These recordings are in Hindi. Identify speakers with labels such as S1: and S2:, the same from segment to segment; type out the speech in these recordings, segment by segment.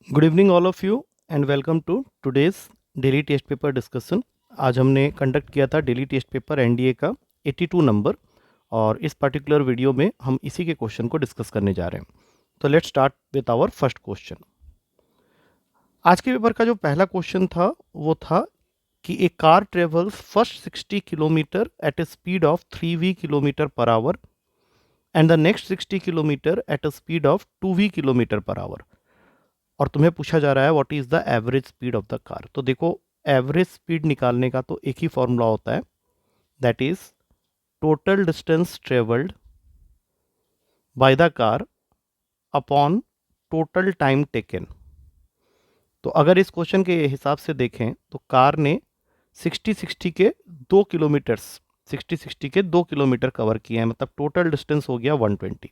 S1: Good evening all of you and welcome to today's daily test paper discussion. आज हमने कंडक्ट किया था डेली टेस्ट पेपर एनडीए का 82 नंबर, और इस पर्टिकुलर वीडियो में हम इसी के क्वेश्चन को डिस्कस करने जा रहे हैं। तो let's start with our first question. आज के पेपर का जो पहला क्वेश्चन था वो था कि a car travels first 60 kilometre at a speed of 3v kilometre per hour and the next 60 kilometre at a speed of 2v kilometre per hour, और तुम्हें पूछा जा रहा है what is the average speed of the car. तो देखो, एवरेज स्पीड निकालने का तो एक ही फॉर्मूला होता है, that is total distance travelled by the car upon total time taken. तो अगर इस क्वेश्चन के हिसाब से देखें तो कार ने 60-60 के 2 किलोमीटर कवर किए हैं, मतलब टोटल डिस्टेंस हो गया 120।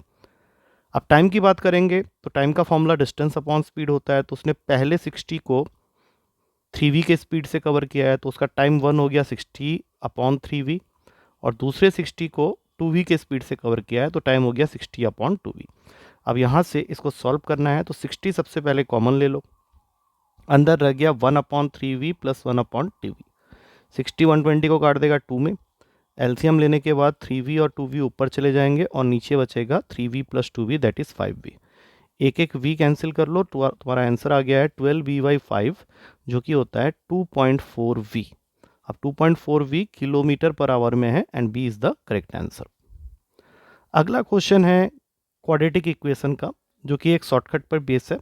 S1: अब टाइम की बात करेंगे तो टाइम का फॉर्मूला डिस्टेंस अपॉन स्पीड होता है, तो उसने पहले 60 को 3v के स्पीड से कवर किया है, तो उसका टाइम 1 हो गया 60/3v, और दूसरे 60 को 2v के स्पीड से कवर किया है, तो टाइम हो गया 60/2v। अब यहाँ से इसको सॉल्व करना है, तो 60 सबसे पहले कॉमन ले लो, अंदर रह गया 1/3v प्लस 1/2v। 60 120 को काट देगा 2 में, एलसीएम लेने के बाद 3v और 2v ऊपर चले जाएंगे और नीचे बचेगा 3v plus 2v, that is 5v। एक एक v कैंसिल कर लो, तुम्हारा आंसर आ गया है 12v/5, जो कि होता है 2.4v। अब 2.4v किलोमीटर पर आवर में है and B is the correct answer. अगला क्वेश्चन है क्वाड्रेटिक इक्वेशन का, जो कि एक शॉर्टकट पर बेस है।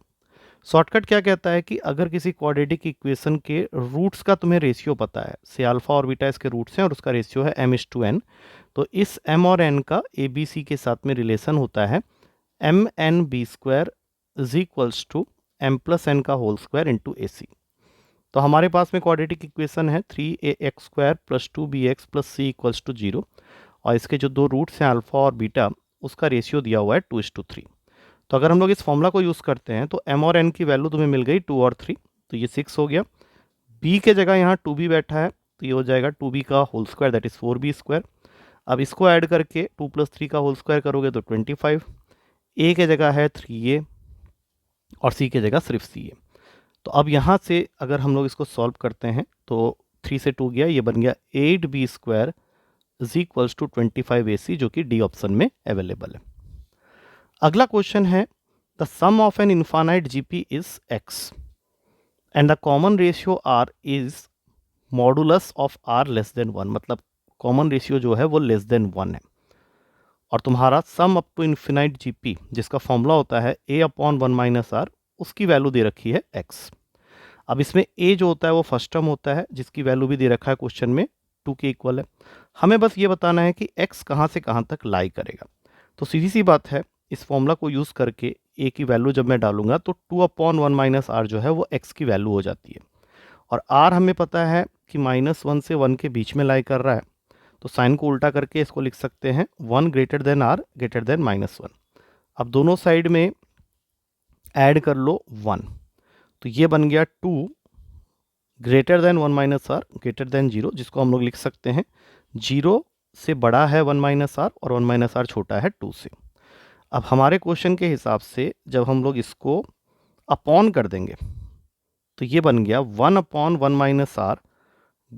S1: शॉर्टकट क्या कहता है कि अगर किसी क्वाड्रेटिक इक्वेशन के रूट्स का तुम्हें रेशियो पता है, से अल्फा और बीटा इसके रूट्स हैं और उसका रेशियो है m/n, तो इस m और n का a b c के साथ में रिलेशन होता है mn/b² is equals to m plus n का whole square into A C. तो हमारे पास में क्वाड्रेटिक इक्वेशन है 3ax² plus 2bx plus C equals to 0, और इसके जो दो रूट्स हैं अल्फा और बीटा, उसका रेशियो दिया हुआ है 2:3। तो अगर हम लोग इस फॉर्मूला को यूज़ करते हैं तो m और n की वैल्यू तुम्हें मिल गई 2 और 3, तो ये 6 हो गया। b के जगह यहाँ 2b बैठा है, तो ये हो जाएगा 2b का whole square, that is 4b²। अब इसको ऐड करके 2 + 3 का होल स्क्वायर करोगे तो 25। a के जगह है 3a और c के जगह सिर्फ c है। तो अब यहाँ से अगर हम लोग इसको सॉल्व करते हैं तो 3 से 2 गया, ये बन गया 8b² is equals to 25ac, जो कि डी ऑप्शन में अवेलेबल है। अगला क्वेश्चन है the sum of an infinite GP is x and the common ratio r is modulus of r less than 1, मतलब कॉमन रेशियो जो है वो लेस देन 1 है, और तुम्हारा sum up to infinite GP जिसका फॉर्मूला होता है a/1 - r, उसकी वैल्यू दे रखी है x। अब इसमें a जो होता है वो फर्स्ट टर्म होता है, जिसकी वैल्यू भी दे रखा है क्वेश्चन में 2 के इक्वल है। हमें बस ये बताना है कि x कहाँ से कहाँ तक लाई करेगा। तो सीधी सी बात है, इस फॉर्मूला को यूज़ करके a की वैल्यू जब मैं डालूंगा तो 2/1 - r जो है वो x की वैल्यू हो जाती है, और r हमें पता है कि -1 से 1 के बीच में लाई कर रहा है, तो साइन को उल्टा करके इसको लिख सकते हैं 1 greater than r greater than -1। अब दोनों साइड में ऐड कर लो 1, तो ये बन गया 2 greater than 1 - r greater than 0, जिसको हम लोग लिख सकते हैं 0 से बड़ा है 1 - r और 1 - r छोटा है 2 से। अब हमारे क्वेश्चन के हिसाब से जब हम लोग इसको अपॉन कर देंगे तो ये बन गया 1/1 - r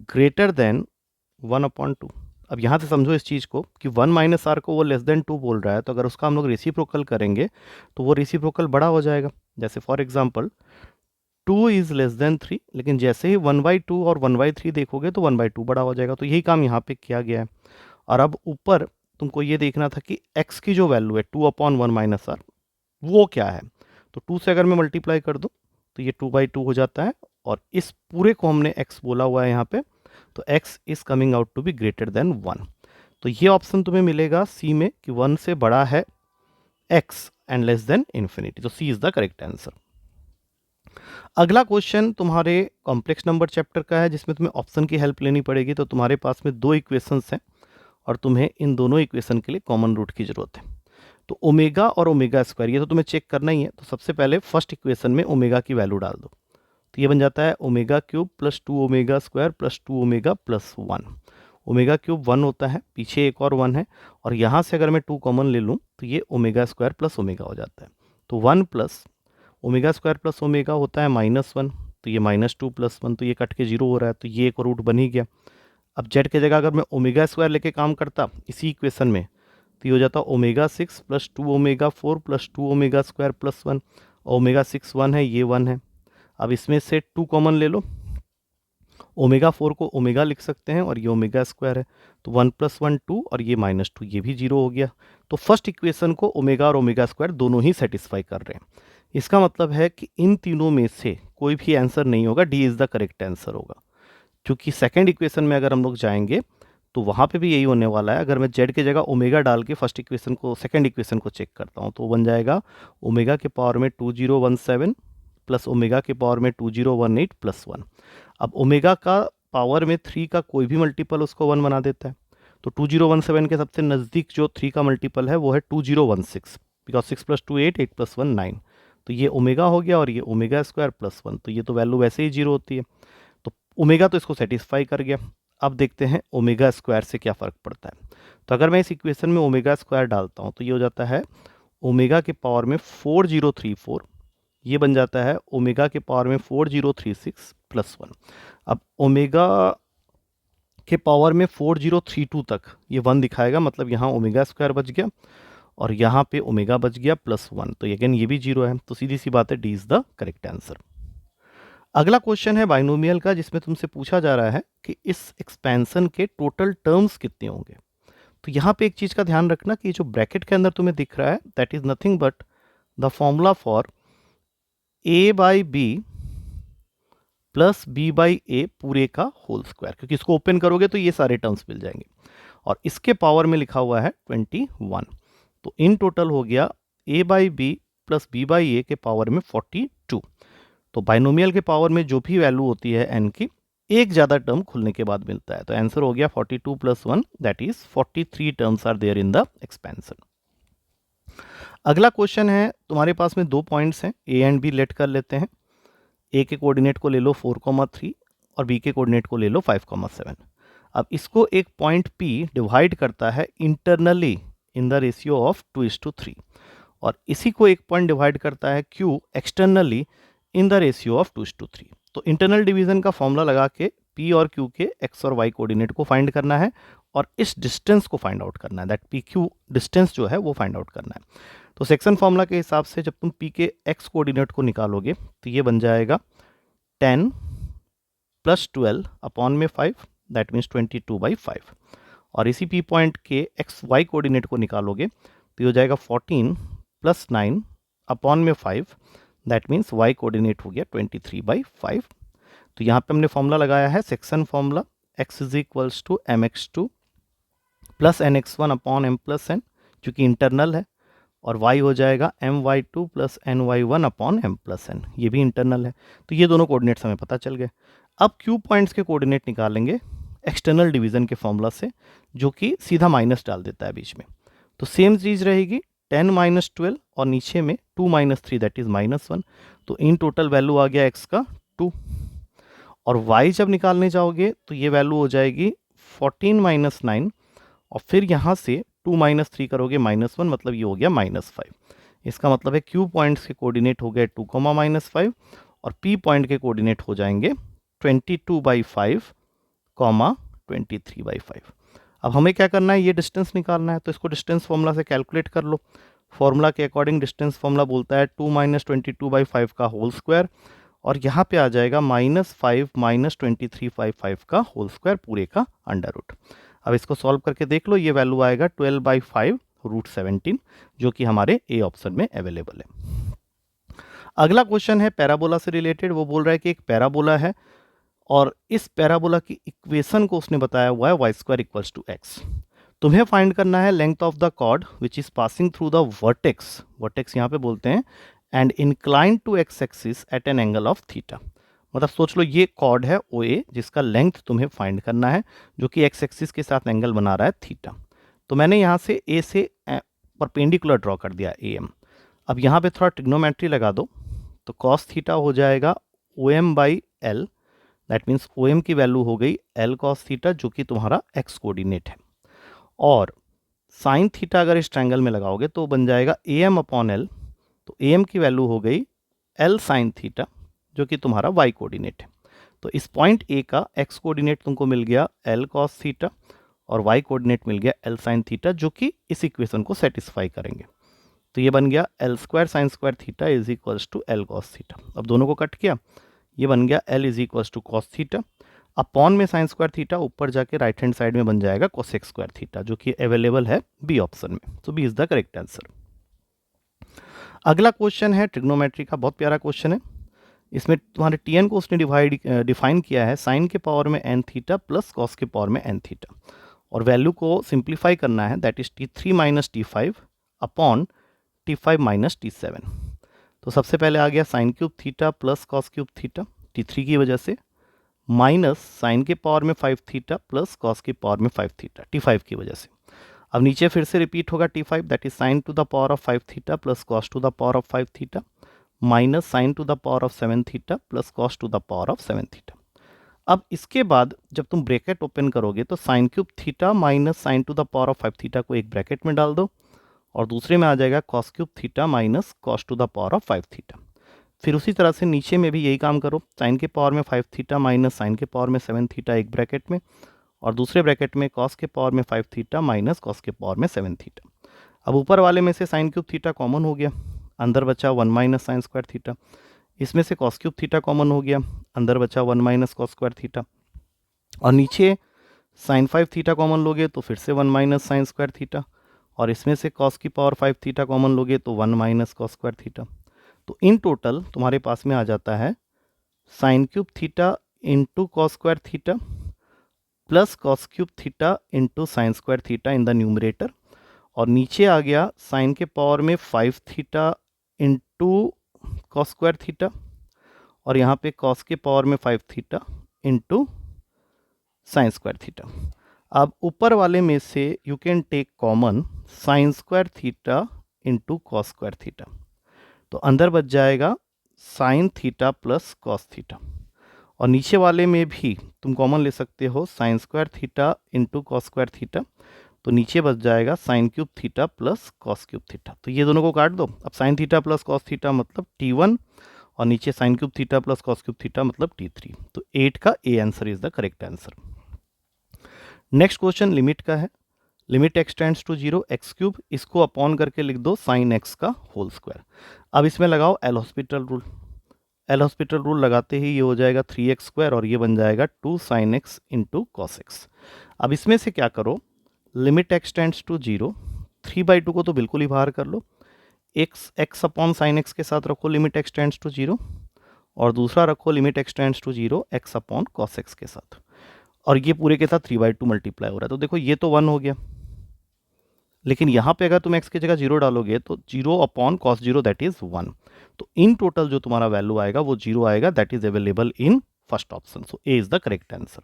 S1: ग्रेटर देन 1/2। अब यहाँ से समझो इस चीज़ को कि 1 - r को वो लेस देन 2 बोल रहा है, तो अगर उसका हम लोग रेसिप्रोकल करेंगे तो वो रेसिप्रोकल बड़ा हो जाएगा। जैसे for example 2 is less than 3, लेकिन जैसे ही 1/2 और 1/3 देखोगे तो 1/2 बड़ा हो जाएगा। तो यही काम यहाँ पे किया गया है। और अब ऊपर तुमको ये देखना था कि x की जो वैल्यू है 2/1 - r वो क्या है। तो 2 से अगर मैं मल्टीप्लाई कर दूँ तो ये 2/2 हो जाता है, और इस पूरे को हमने x बोला हुआ है यहाँ पे, तो x is coming out to be greater than 1। तो ये ऑप्शन तुम्हें मिलेगा सी में कि 1 से बड़ा है x and less than infinity, तो सी इज़ द करेक्ट आंसर। अगला क्वेश्चन तुम्हारे कॉम्प्लेक्स नंबर चैप्टर का है, जिसमें तुम्हें ऑप्शन की हेल्प लेनी पड़ेगी। तो तुम्हारे पास में दो इक्वेशंस हैं और तुम्हें इन दोनों इक्वेशन के लिए कॉमन रूट की जरूरत है। तो ओमेगा और ओमेगा स्क्वायर ये तो तुम्हें चेक करना ही है। तो सबसे पहले फर्स्ट इक्वेशन में ओमेगा की वैल्यू डाल दो, तो ये बन जाता है omega cube plus 2 omega square plus 2 omega plus 1। Omega cube 1 होता है, पीछे एक और 1 है, और यहाँ से अगर मैं 2 कॉमन ले लूँ तो ये ओमेगा स्क्वायर प्लस ओमेगा हो जाता है। तो 1 plus omega square plus omega होता है -1, तो ये -2 + 1, तो ये कट के 0 हो रहा है, तो ये एक रूट बन ही गया। अब जेड की जगह अगर मैं ओमेगा स्क्वायर लेके काम करता इसी इक्वेशन में, तो ये हो जाता omega 6 + 2 omega 4 + 2 omega square + 1। Omega 6 1 है, ये 1 है। अब इसमें से 2 कॉमन ले लो, ओमेगा 4 को ओमेगा लिख सकते हैं और ये ओमेगा स्क्वायर है, तो 1 + 1 2 और ये -2, ये भी 0 हो गया। तो फर्स्ट इक्वेशन को ओमेगा और ओमेगा स्क्वायर दोनों ही सेटिस्फाई कर रहे हैं। इसका मतलब है कि इन तीनों में से कोई भी आंसर नहीं होगा, D is the correct answer होगा। क्योंकि सेकंड इक्वेशन में अगर हम लोग जाएंगे तो वहाँ पे भी यही होने वाला है। अगर मैं जेड की जगह ओमेगा डाल के फर्स्ट इक्वेशन को सेकंड इक्वेशन को चेक करता हूँ, तो बन जाएगा ओमेगा के पावर में 2017 प्लस ओमेगा के पावर में 2018 + 1। अब ओमेगा का पावर में 3 का कोई भी मल्टीपल उसको 1 बना देता है, तो 2017 के सबसे नज़दीक जो 3 का मल्टीपल है वो है 2016, बिकॉज 6 + 2 8, 8 + 1 9। तो ये ओमेगा हो गया और ये ओमेगा स्क्वायर + 1, तो ये तो वैल्यू वैसे ही 0 होती है। तो ओमेगा तो इसको सेटिस्फाई कर गया। अब देखते हैं ओमेगा स्क्वायर से क्या फ़र्क पड़ता है। तो अगर मैं इस इक्वेशन में ओमेगा स्क्वायर डालता हूँ तो ये हो जाता है ओमेगा के पावर में 4034, ये बन जाता है ओमेगा के पावर में 4036 + 1। अब ओमेगा के पावर में 4032 तक ये 1 दिखाएगा, मतलब यहाँ ओमेगा स्क्वायर बच गया और यहाँ पे ओमेगा बच गया +1, तो अगेन ये भी 0 है, तो सीधी सी बात है D is the correct answer. अगला क्वेश्चन है बाइनोमियल का, जिसमें तुमसे पूछा जा रहा है कि इस एक्सपेंशन के टोटल टर्म्स कितने होंगे। तो यहाँ पे एक चीज़ का ध्यान रखना कि जो ब्रैकेट के अंदर तुम्हें दिख रहा है that is nothing but the formula for a/b + b/a पूरे का होल स्क्वायर, क्योंकि इसको ओपन करोगे तो ये सारे टर्म्स मिल जाएंगे और इसके पावर में लिखा हुआ है 21। तो इन टोटल हो गया a/b + b/a के पावर में 42। तो बाइनोमियल के पावर में जो भी वैल्यू होती है n की, एक ज़्यादा टर्म खुलने के बाद मिलता है। तो आंसर हो गया 42 + 1, that is 43 terms are there in the expansion. अगला क्वेश्चन है, तुम्हारे पास में 2 पॉइंट्स हैं, ए एंड बी लेट कर लेते हैं। ए के कोऑर्डिनेट को ले लो 4,3 और बी के कोऑर्डिनेट को ले लो 5,7। अब इसको एक पॉइंट P डिवाइड करता है internally in the ratio of 2:3 और इसी को एक पॉइंट डिवाइड करता है Q externally in the ratio of 2:3। तो इंटरनल डिवीजन का फॉर्मूला लगा के P और Q के x और y कोऑर्डिनेट को फाइंड करना है और इस डिस्टेंस को फाइंड आउट करना है, दैट PQ डिस्टेंस जो है वो फाइंड आउट करना है। तो सेक्शन फॉर्मूला के हिसाब से जब तुम P के x कोऑर्डिनेट को निकालोगे तो ये बन जाएगा 10 + 12 अपॉन में 5, दैट मीन्स 22/5। और इसी P पॉइंट के एक्स वाई कोऑर्डिनेट को निकालोगे तो ये हो जाएगा 14 + 9 अपॉन में 5, दैट मीन्स y कोऑर्डिनेट हो गया 23/5। तो यहाँ पे हमने फॉर्मूला लगाया है section formula, x = mx2 + nx1 upon m+n, चूँकि इंटरनल है, और y हो जाएगा my2 + ny1 अपॉन m+n, ये भी इंटरनल है। तो ये दोनों कोऑर्डिनेट्स हमें पता चल गए। अब Q पॉइंट्स के कोऑर्डिनेट निकालेंगे एक्सटर्नल डिवीजन के फॉर्मूला से, जो कि सीधा माइनस डाल देता है बीच में। तो सेम चीज़ रहेगी 10 - 12 और नीचे में 2 - 3 दैट इज़ -1। तो इन टोटल वैल्यू आ गया x का 2, और y जब निकालने जाओगे तो ये वैल्यू हो जाएगी 14 - 9 और फिर यहाँ से 2 - 3 करोगे -1, मतलब ये हो गया -5। इसका मतलब है Q पॉइंट्स के कोऑर्डिनेट हो गए 2, -5 और P पॉइंट के कोऑर्डिनेट हो जाएंगे 22/5, 23/5। अब हमें क्या करना है, ये डिस्टेंस निकालना है, तो इसको डिस्टेंस फॉर्मूला से कैलकुलेट कर लो। फॉर्मूला के अकॉर्डिंग डिस्टेंस फॉर्मूला बोलता है 2 - 22/5 का होल स्क्वायर, और यहाँ पे आ जाएगा -5 - 23/5 का होल स्क्वायर पूरे का अंडर रूट। अब इसको सॉल्व करके देख लो, ये वैल्यू आएगा 12/5√17, जो कि हमारे ए ऑप्शन में अवेलेबल है। अगला क्वेश्चन है पैराबोला से रिलेटेड। वो बोल रहा है कि एक पैराबोला है और इस पैराबोला की इक्वेशन को उसने बताया हुआ है y² = x। तुम्हें फाइंड करना है length of the chord which is passing through the vertex, vertex यहाँ पे बोलते हैं, and incline to x axis at an angle of theta. मतलब सोच लो ये कॉर्ड है OA जिसका लेंथ तुम्हें फाइंड करना है, जो कि x एक्सिस के साथ एंगल बना रहा है थीटा। तो मैंने यहाँ से A से परपेंडिकुलर ड्रॉ कर दिया AM। अब यहाँ पे थोड़ा ट्रिग्नोमेट्री लगा दो, तो cos थीटा हो जाएगा OM/L, दैट मीन्स OM की वैल्यू हो गई L cos थीटा, जो कि तुम्हारा x कोऑर्डिनेट है, और साइन थीटा अगर इस ट्रायंगल में लगाओगे तो बन जाएगा AM/L, तो AM की वैल्यू हो गई एल साइन थीटा जो कि तुम्हारा वाई कोऑर्डिनेट है। तो इस पॉइंट ए का एक्स कोऑर्डिनेट तुमको मिल गया एल कॉस थीटा और वाई कोऑर्डिनेट मिल गया एल साइन थीटा, जो कि इस इक्वेशन को सेटिस्फाई करेंगे। तो ये बन गया L square sine square theta is equals to L cos theta. अब दोनों को कट किया, ये बन गया L is equals to cos theta upon में साइन स्क्वायर थीटा, ऊपर जाके राइट हैंड साइड में बन जाएगा कोसेक स्क्वायर थीटा, जो कि अवेलेबल है बी ऑप्शन में। So B is the correct answer. अगला क्वेश्चन है ट्रिग्नोमेट्री का, बहुत प्यारा क्वेश्चन है। इसमें तुम्हारे टी एन को उसने डिफाइन किया है साइन के पावर में एन थीटा प्लस कॉस के पावर में एन थीटा, और वैल्यू को सिंप्लीफाई करना है, that is T3 minus T5 upon T5 minus T7। तो सबसे पहले आ गया sign cube theta plus cos cube theta T3 की वजह से, माइनस साइन के पावर में 5 थीटा प्लस कॉस के पावर में 5 थीटा T5 की वजह से। अब नीचे फिर से रिपीट होगा T5, that is sine to the power of 5 theta plus cos two the power of 5 theta minus sign to the power of 7 theta plus cos two the power of 7 theta. अब इसके बाद जब तुम ब्रैकेट ओपन करोगे तो sign cube theta minus sign to the power of 5 theta को एक ब्रैकेट में डाल दो, और दूसरे में आ जाएगा cos cube theta minus cos two the power of 5 theta. फिर उसी तरह से नीचे में भी यही काम करो, साइन के पावर में 5 थीटा माइनस साइन के पावर में 7 थीटा एक ब्रैकेट में, और दूसरे ब्रैकेट में कॉस के पावर में 5 थीटा माइनस कॉस के पावर में 7 थीटा। अब ऊपर वाले में से साइन क्यूब थीटा कॉमन हो गया, अंदर बचा 1 माइनस साइन स्क्वायर थीटा। इसमें से कॉस क्यूब थीटा कॉमन हो गया, अंदर बचा 1 माइनस कॉस स्क्वायर थीटा। और नीचे साइन 5 थीटा कॉमन लोगे तो फिर से 1 माइनस साइन स्क्वायर थीटा, और इसमें से कॉस की पावर 5 थीटा कॉमन लोगे तो 1 माइनस कॉस स्क्वायर थीटा। तो इन टोटल तुम्हारे पास में आ जाता है sine cube theta into cos square theta plus cos cube theta into sine square theta in the numerator, और नीचे आ गया साइन के पावर में 5 theta into cos square theta, और यहाँ पे कॉस के पावर में 5 theta into sine square theta. अब ऊपर वाले में से you can take common sine square theta into cos square theta, तो अंदर बच जाएगा sign theta plus cos theta, और नीचे वाले में भी तुम कॉमन ले सकते हो sine square theta into cos square theta, तो नीचे बच जाएगा sine cube theta plus cos cube theta. तो ये दोनों को काट दो। अब sine theta plus cos theta मतलब T1, और नीचे sine cube theta plus cos cube theta मतलब T3। तो 8 का A answer is the correct answer. Next question limit का है। Limit x tends to 0 x cube, इसको अपॉन करके लिख दो साइन एक्स का होल स्क्वायर। अब इसमें लगाओ L hospital rule. L hospital rule लगाते ही ये हो जाएगा 3x स्क्वायर, और ये बन जाएगा 2 sine x into cos x. अब इसमें से क्या करो, लिमिट एक्स टेंड्स टू 0, 3/2 को तो बिल्कुल ही बाहर कर लो, एक्स अपॉन साइन एक्स के साथ रखो लिमिट एक्स टेंड्स टू 0, और दूसरा रखो limit x tends to 0 x upon cos x के साथ, और ये पूरे के साथ 3/2 मल्टीप्लाई हो रहा है। तो देखो ये तो 1 हो गया, लेकिन यहाँ पे अगर तुम x की जगह 0 डालोगे तो 0 अपॉन कॉस 0 दैट इज 1। तो इन टोटल जो तुम्हारा वैल्यू आएगा वो 0 आएगा, that is available in first option. So A is the correct answer.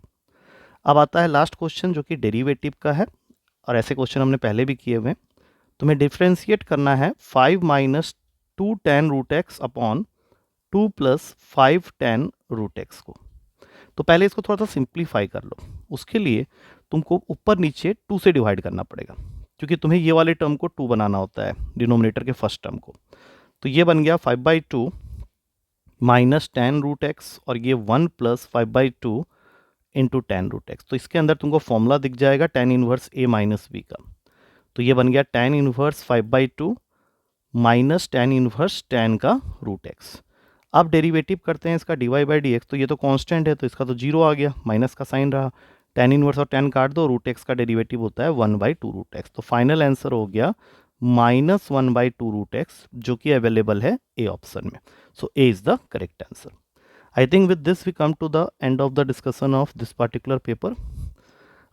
S1: अब आता है लास्ट क्वेश्चन जो कि डेरिवेटिव का है, और ऐसे क्वेश्चन हमने पहले भी किए हुए हैं। तुम्हें डिफ्रेंशिएट करना है 5 minus 2 tan root x upon 2 plus 5 tan root x को। तो पहले इसको थोड़ा सा सिंप्लीफाई कर लो। उसके लिए तुमको ऊपर नीचे 2 से डिवाइड करना पड़ेगा, क्योंकि तुम्हें ये वाले टर्म को 2 बनाना होता है डिनोमिनेटर के फर्स्ट टर्म को। तो ये बन गया 5/2 माइनस tan रूट एक्स, और ये 1 plus 5/2 into tan root x. तो इसके अंदर तुमको फॉर्मूला दिख जाएगा tan inverse a minus b का। तो ये बन गया tan inverse 5/2 minus tan inverse tan का रूट एक्स। अब डेरिवेटिव करते हैं इसका dy/dx, तो ये तो कांस्टेंट है तो इसका तो 0 आ गया, माइनस का साइन रहा। tan इनवर्स और tan काट दो, रूट एक्स का डेरिवेटिव होता है 1/2 रूट एक्स। तो फाइनल आंसर हो गया -1/2 रूट एक्स, जो कि अवेलेबल है ए ऑप्शन में। So A is the correct answer. I think with this we come to the end of the discussion of this particular paper.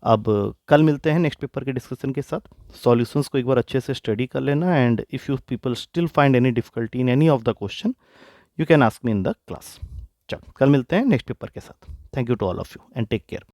S1: अब कल मिलते हैं नेक्स्ट पेपर के डिस्कशन के साथ। सॉल्यूशंस को एक बार अच्छे से स्टडी कर लेना, and if you people still find any difficulty in any of the question you can ask me in the class. चलो कल मिलते हैं नेक्स्ट पेपर के साथ। Thank you to all of you and take care.